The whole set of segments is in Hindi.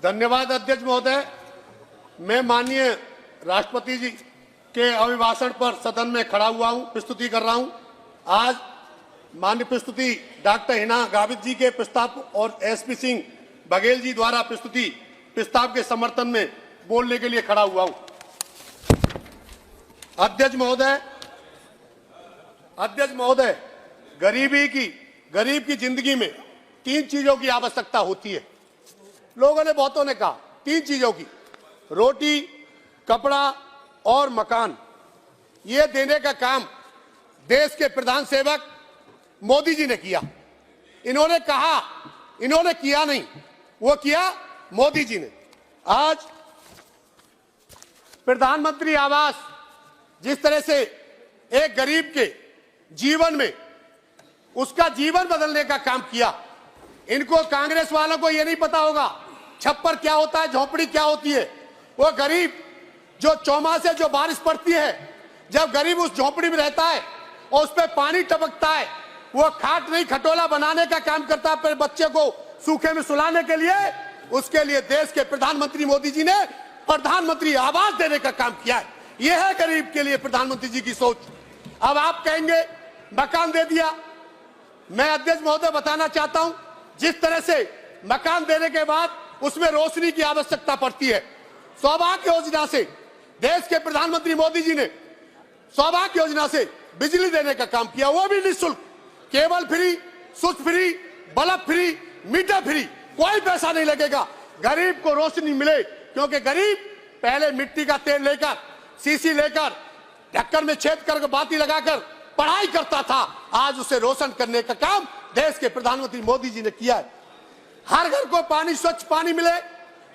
धन्यवाद अध्यक्ष महोदय। मैं माननीय राष्ट्रपति जी के अभिभाषण पर सदन में खड़ा हुआ हूं, प्रस्तुति कर रहा हूं। आज माननीय प्रस्तुति डॉक्टर हिना गावित जी के प्रस्ताव और एसपी सिंह बघेल जी द्वारा प्रस्तुति प्रस्ताव के समर्थन में बोलने के लिए खड़ा हुआ हूं। अध्यक्ष महोदय, गरीब की जिंदगी में 3 चीजों की आवश्यकता होती है। लोगों ने, बहुतों ने कहा 3 चीजों की, रोटी, कपड़ा और मकान। ये देने का काम देश के प्रधान सेवक मोदी जी ने किया। इन्होंने कहा, इन्होंने किया नहीं, वो किया मोदी जी ने। आज प्रधानमंत्री आवास जिस तरह से एक गरीब के जीवन में उसका जीवन बदलने का काम किया, इनको, कांग्रेस वालों को यह नहीं पता होगा छप्पर क्या होता है, झोपड़ी क्या होती है। वो गरीब जो चौमासे जो बारिश पड़ती है, जब गरीब उस झोपड़ी में रहता है और उस पर पानी टपकता है, वो खाट नहीं खटोला बनाने का काम करता है, फिर बच्चे को सूखे में सुलाने के लिए, उसके लिए देश के प्रधानमंत्री मोदी जी ने प्रधानमंत्री आवास देने का काम किया है। यह है गरीब के लिए प्रधानमंत्री जी की सोच। अब आप कहेंगे मकान दे दिया। मैं अध्यक्ष महोदय बताना चाहता हूं, जिस तरह से मकान देने के बाद उसमें रोशनी की आवश्यकता पड़ती है। सौभाग्य योजना से देश के प्रधानमंत्री मोदी जी ने सौभाग्य योजना से बिजली देने का काम किया, वो भी निःशुल्क, cable free, switch free, bulb free, meter free, कोई पैसा नहीं लगेगा। गरीब को रोशनी मिले, क्योंकि गरीब पहले मिट्टी का तेल लेकर, सीसी लेकर, ढक्कन में छेद कर बाती लगाकर पढ़ाई करता था। आज उसे रोशन करने का काम देश के प्रधानमंत्री मोदी जी ने किया है। हर घर को पानी, स्वच्छ पानी मिले,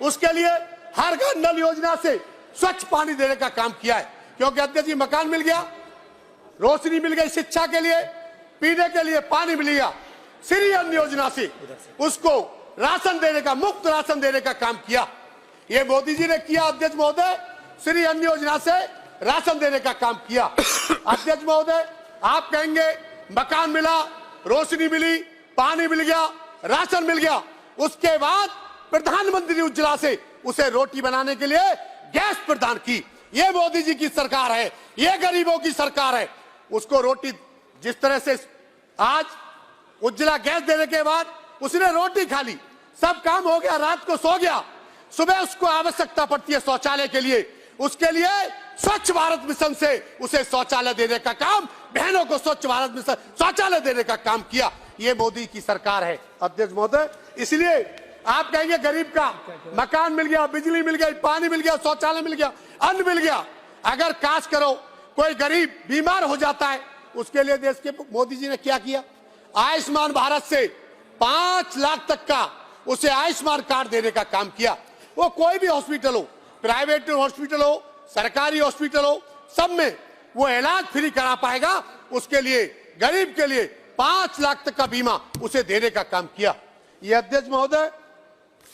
उसके लिए हर घर नल योजना से स्वच्छ पानी देने का काम किया है। क्योंकि अध्यक्ष जी, मकान मिल गया, रोशनी मिल गई, शिक्षा के लिए, पीने के लिए पानी मिल गया, श्री अन्न योजना से उसको राशन देने का, मुफ्त राशन देने का काम किया, ये मोदी जी ने किया। अध्यक्ष महोदय, श्री अन्न योजना से राशन देने का काम किया। अध्यक्ष महोदय, आप कहेंगे मकान मिला, रोशनी मिली, पानी मिल गया, राशन मिल गया, उसके बाद प्रधानमंत्री उज्ज्वला से उसे रोटी बनाने के लिए गैस प्रदान की। ये मोदी जी की सरकार है, ये गरीबों की सरकार है। उसको रोटी, जिस तरह से आज उज्ज्वला गैस देने के बाद उसने रोटी खा ली, सब काम हो गया, रात को सो गया, सुबह उसको आवश्यकता पड़ती है शौचालय के लिए, उसके लिए स्वच्छ भारत मिशन से उसे शौचालय देने का काम, बहनों को स्वच्छ भारत मिशन शौचालय देने का काम किया। ये मोदी की सरकार है। अध्यक्ष महोदय, इसलिए आप कहेंगे गरीब का मकान मिल गया, बिजली मिल गई, पानी मिल गया, शौचालय मिल गया, अन्न मिल गया। अगर काश करो कोई गरीब बीमार हो जाता है, उसके लिए देश के मोदी जी ने क्या किया? आयुष्मान भारत से 5 लाख तक का उसे आयुष्मान कार्ड देने का काम किया। वो कोई भी हॉस्पिटल हो, प्राइवेट हॉस्पिटल हो, सरकारी हॉस्पिटल हो, सब में वो इलाज फ्री करा पाएगा। उसके लिए, गरीब के लिए 5 लाख तक का बीमा उसे देने का काम किया। ये अध्यक्ष महोदय,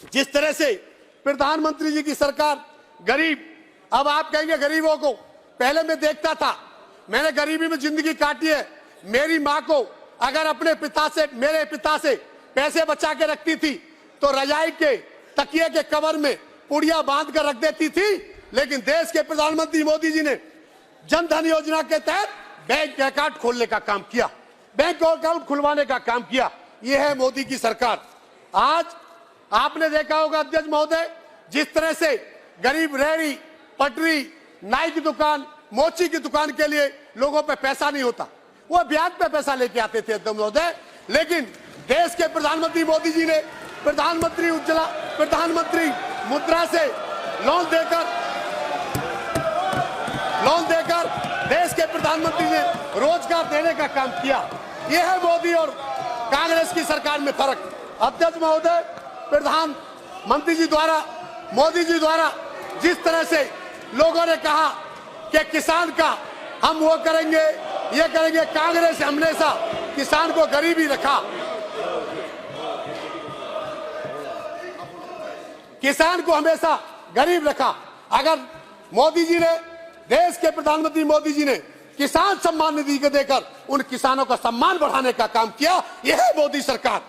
जिस तरह से प्रधानमंत्री जी की सरकार गरीब, अब आप कहेंगे गरीबों को, पहले मैं देखता था, मैंने गरीबी में जिंदगी काटी है। मेरी माँ को अगर अपने पिता से, मेरे पिता से पैसे बचा के रखती थी तो रजाई के तकिए के कवर में पुड़िया बांध कर रख देती थी। लेकिन देश के प्रधानमंत्री मोदी जी ने जन धन योजना के तहत बैंक अकाउंट खोलने का काम किया, बैंक अकाउंट खुलवाने का काम किया। यह है मोदी की सरकार। आज आपने देखा होगा अध्यक्ष महोदय, जिस तरह से गरीब रेहड़ी, पटरी, नाई की दुकान, मोची की दुकान के लिए लोगों पे पैसा नहीं होता, वो ब्याज पे पैसा लेके आते थे अध्यक्ष महोदय। लेकिन देश के प्रधानमंत्री मोदी जी ने प्रधानमंत्री उज्ज्वला, प्रधानमंत्री मुद्रा से लोन देकर देश के प्रधानमंत्री ने रोजगार देने का काम किया। यह है मोदी और कांग्रेस की सरकार में फर्क। अध्यक्ष महोदय, प्रधानमंत्री जी द्वारा, मोदी जी द्वारा जिस तरह से लोगों ने कहा कि किसान का हम वो करेंगे, ये करेंगे, कांग्रेस हमेशा किसान को गरीब ही रखा, किसान को हमेशा गरीब रखा। अगर मोदी जी ने, देश के प्रधानमंत्री मोदी जी ने किसान सम्मान निधि को देकर उन किसानों का सम्मान बढ़ाने का काम किया, यह है मोदी सरकार।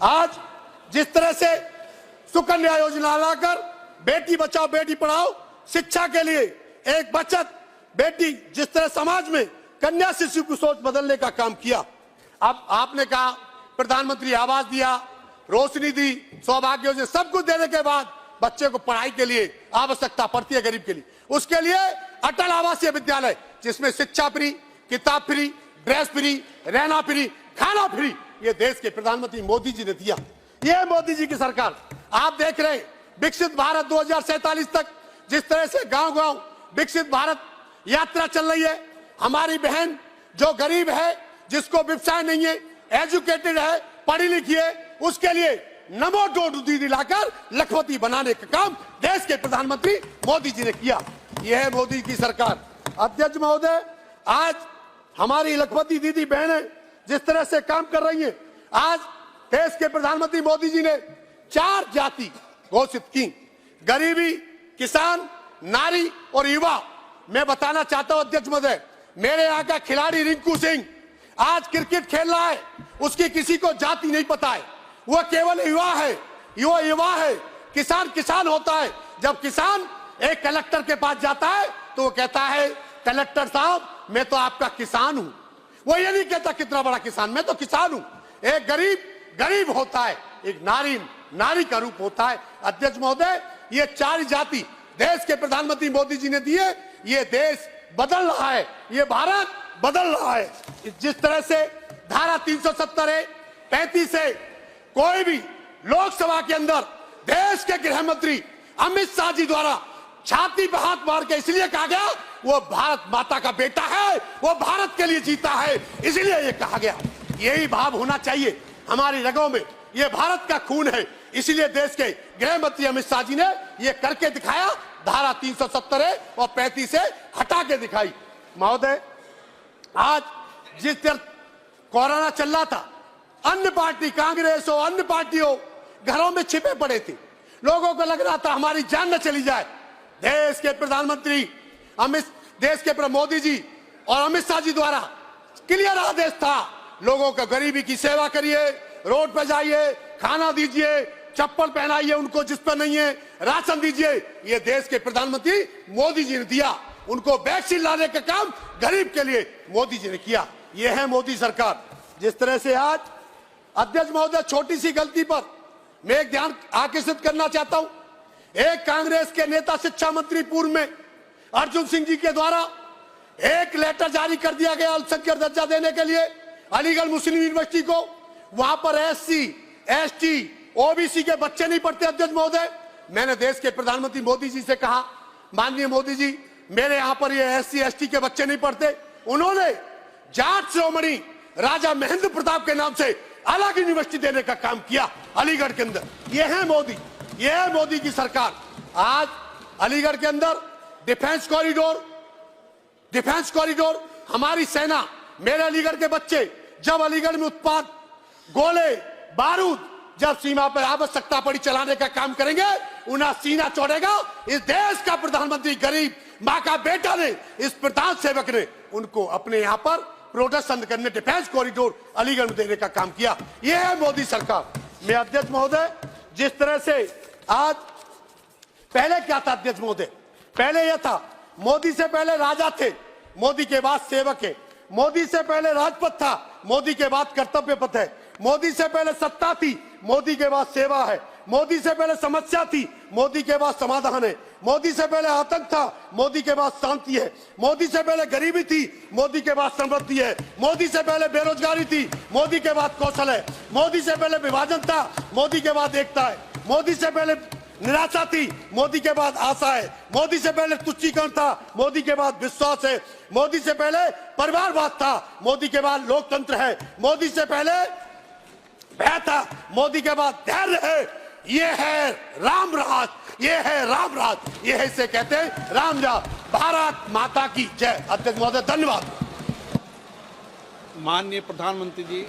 आज जिस तरह से सुकन्या योजना लाकर बेटी बचाओ बेटी पढ़ाओ शिक्षा के लिए एक बचत बेटी, जिस तरह समाज में कन्या शिशु की सोच बदलने का काम किया। अब आपने कहा प्रधानमंत्री आवास दिया, रोशनी दी, सौभाग्य योजना, सब कुछ देने के बाद बच्चे को पढ़ाई के लिए आवश्यकता पड़ती है गरीब के लिए, उसके लिए अटल आवासीय विद्यालय जिसमें शिक्षा फ्री, किताब फ्री, ड्रेस फ्री, रहना फ्री, खाना फ्री, ये देश के प्रधानमंत्री मोदी जी ने दिया। ये मोदी जी की सरकार। आप देख रहे हैं विकसित भारत 2047 तक जिस तरह से गांव गांव विकसित भारत यात्रा चल रही है। हमारी बहन जो गरीब है, जिसको व्यवसाय नहीं है, एजुकेटेड है, पढ़ी लिखी है, उसके लिए नमो ड्रोन दीदी लाकर लखपति बनाने का काम देश के प्रधानमंत्री मोदी जी ने किया। यह है मोदी की सरकार। अध्यक्ष महोदय, आज हमारी लखपति दीदी बहनें जिस तरह से काम कर रही हैं, आज देश के प्रधानमंत्री मोदी जी ने 4 जाति घोषित की, गरीबी, किसान, नारी और युवा। मैं बताना चाहता हूं अध्यक्ष महोदय, मेरे यहाँ का खिलाड़ी रिंकू सिंह आज क्रिकेट खेल रहा है, उसकी किसी को जाति नहीं पता है, वह केवल युवा है, युवा है। किसान किसान होता है। जब किसान एक कलेक्टर के पास जाता है तो वो कहता है कलेक्टर साहब मैं तो आपका किसान हूं। वो ये नहीं कहता कितना बड़ा किसान, मैं तो किसान हूं। एक गरीब गरीब होता है, एक नारी का रूप होता है। अध्यक्ष महोदय, ये 4 जाति देश के प्रधानमंत्री मोदी जी ने दिए। ये देश बदल रहा है, ये भारत बदल रहा है। जिस तरह से धारा 370 है, 35 है, कोई भी लोकसभा के अंदर देश के गृह मंत्री अमित शाह जी द्वारा छाती पर हाथ मार के इसलिए कहा गया वो भारत माता का बेटा है, वो भारत के लिए जीता है, इसलिए ये कहा गया। यही भाव होना चाहिए हमारी रगों में, ये भारत का खून है, इसलिए देश के गृह मंत्री अमित शाह जी ने ये करके दिखाया। धारा 370 और 35 से हटा के दिखाई। महोदय, आज जिस तरह कोरोना चल रहा था, अन्य पार्टी, कांग्रेस हो, अन्य पार्टी हो, घरों में छिपे पड़े थे। लोगों को लग रहा था हमारी जान न चली जाए। देश के प्रधानमंत्री देश के मोदी जी और अमित शाह जी द्वारा क्लियर आदेश था, लोगों को गरीबी की सेवा करिए, रोड पर जाइए, खाना दीजिए, चप्पल पहनाइए उनको जिस पर नहीं है, राशन दीजिए। ये देश के प्रधानमंत्री मोदी जी ने दिया। उनको वैक्सीन लाने का काम गरीब के लिए मोदी जी ने किया। ये है मोदी सरकार। जिस तरह से आज अध्यक्ष महोदय, छोटी सी गलती पर मैं एक ध्यान आकर्षित करना चाहता हूं। एक कांग्रेस के नेता, शिक्षा मंत्री पूर्व में अर्जुन सिंह जी के द्वारा एक लेटर जारी कर दिया गया अल्पसंख्यक दर्जा देने के लिए अलीगढ़ मुस्लिम यूनिवर्सिटी को। वहां पर SC, ST, OBC के बच्चे नहीं पढ़ते। अध्यक्ष महोदय, मैंने देश के प्रधानमंत्री मोदी जी से कहा, माननीय मोदी जी, मेरे यहां पर ये SC, ST के बच्चे नहीं पढ़ते। उन्होंने जाट शिरोमणि राजा महेंद्र प्रताप के नाम से अलग यूनिवर्सिटी देने का काम किया अलीगढ़ के अंदर। यह है मोदी, यह है मोदी की सरकार। आज अलीगढ़ के अंदर डिफेंस कॉरिडोर, हमारी सेना, मेरे अलीगढ़ के बच्चे जब अलीगढ़ में उत्पाद, गोले, बारूद, जब सीमा पर आवश्यकता पड़ी चलाने का काम करेंगे, उन्हें सीना चौड़ेगा। इस देश का प्रधानमंत्री गरीब मां का बेटा ने, इस प्रधान सेवक ने उनको अपने यहां पर प्रोटेक्शन करने, डिफेंस कॉरिडोर अलीगढ़ में देने का काम किया। यह है मोदी सरकार। मैं अध्यक्ष महोदय, जिस तरह से आज पहले क्या था अध्यक्ष महोदय, पहले यह था मोदी से पहले राजा थे, मोदी के बाद सेवक है, मोदी से पहले राजपथ था, मोदी के बाद कर्तव्य पथ है, मोदी से पहले सत्ता थी, मोदी के बाद सेवा है, मोदी से पहले समस्या थी, मोदी के बाद समाधान है, मोदी से पहले आतंक था, मोदी के बाद शांति है, मोदी से पहले गरीबी थी, मोदी के बाद समृद्धि है, मोदी से पहले बेरोजगारी थी, मोदी के बाद कौशल है, मोदी से पहले विभाजन था, मोदी के बाद एकता है, मोदी से पहले निराशा थी, मोदी के बाद आशा है, मोदी से पहले तुच्छीकरण था, मोदी के बाद विश्वास है, मोदी से पहले परिवारवाद था, मोदी के बाद लोकतंत्र है, मोदी से पहले भय था, मोदी के बाद धैर्य है। ये है राम राज, ये है राम राज, ये है इसे कहते हैं राम राज। भारत माता की जय। अध्यक्ष महोदय, धन्यवाद। माननीय प्रधानमंत्री जी